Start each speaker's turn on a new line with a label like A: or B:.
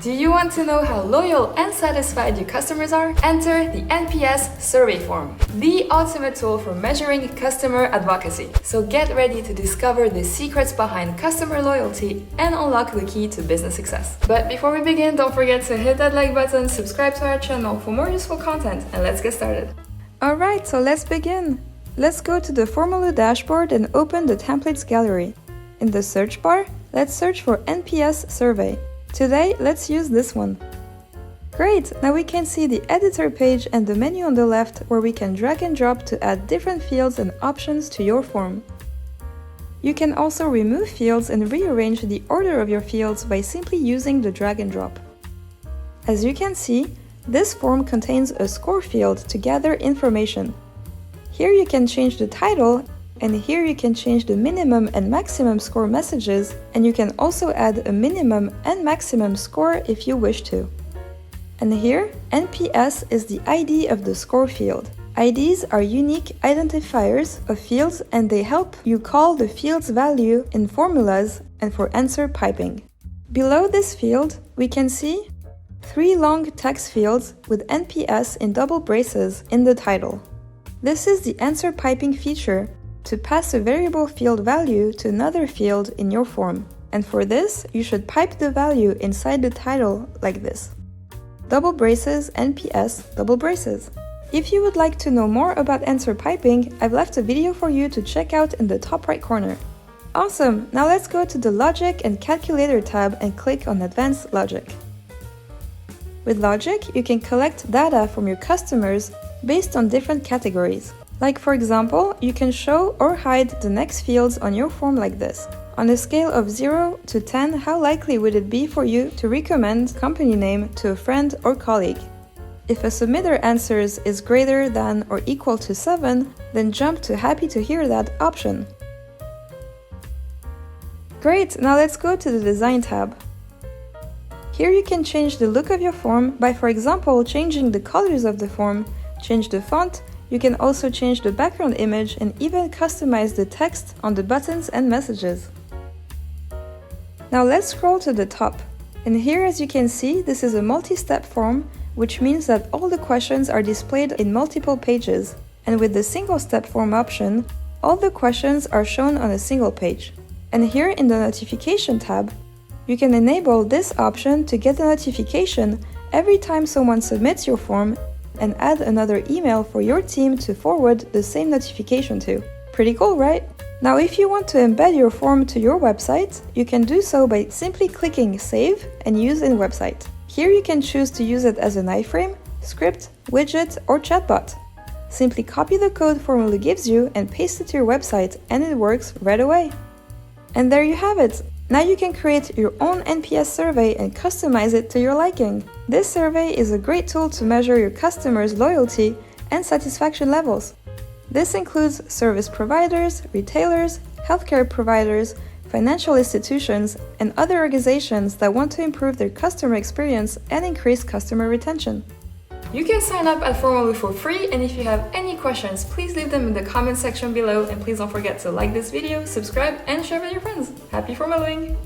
A: Do you want to know how loyal and satisfied your customers are? Enter the NPS Survey form, the ultimate tool for measuring customer advocacy. So get ready to discover the secrets behind customer loyalty and unlock the key to business success. But before we begin, don't forget to hit that like button, subscribe to our channel for more useful content, and let's get started. Alright, so let's begin. Let's go to the Formula dashboard and open the templates gallery. In the search bar, let's search for NPS Survey. Today, let's use this one. Great! Now we can see the editor page and the menu on the left where we can drag and drop to add different fields and options to your form. You can also remove fields and rearrange the order of your fields by simply using the drag and drop. As you can see, this form contains a score field to gather information. Here you can change the title, and here you can change the minimum and maximum score messages, and you can also add a minimum and maximum score if you wish to. And here, NPS is the ID of the score field. IDs are unique identifiers of fields, and they help you call the field's value in formulas and for answer piping. Below this field, we can see 3 long text fields with NPS in double braces in the title. This is the answer piping feature to pass a variable field value to another field in your form. And for this, you should pipe the value inside the title like this. Double braces, NPS, double braces. If you would like to know more about answer piping, I've left a video for you to check out in the top right corner. Awesome! Now let's go to the Logic and Calculator tab and click on Advanced Logic. With Logic, you can collect data from your customers based on different categories. Like for example, you can show or hide the next fields on your form like this. On a scale of 0 to 10, how likely would it be for you to recommend company name to a friend or colleague? If a submitter answers is greater than or equal to 7, then jump to happy to hear that option. Great, now let's go to the Design tab. Here you can change the look of your form by, for example, changing the colors of the form, change the font. You can also change the background image and even customize the text on the buttons and messages. Now let's scroll to the top. And here, as you can see, this is a multi-step form, which means that all the questions are displayed in multiple pages. And with the single-step form option, all the questions are shown on a single page. And here in the Notification tab, you can enable this option to get a notification every time someone submits your form and add another email for your team to forward the same notification to. Pretty cool, right? Now, if you want to embed your form to your website, you can do so by simply clicking Save and Use in Website. Here you can choose to use it as an iframe, script, widget, or chatbot. Simply copy the code Formula gives you and paste it to your website, and it works right away. And there you have it! Now you can create your own NPS survey and customize it to your liking. This survey is a great tool to measure your customers' loyalty and satisfaction levels. This includes service providers, retailers, healthcare providers, financial institutions, and other organizations that want to improve their customer experience and increase customer retention. You can sign up at Formula for free, and if you have any questions, please leave them in the comment section below, and please don't forget to like this video, subscribe, and share with your friends. Happy formuling!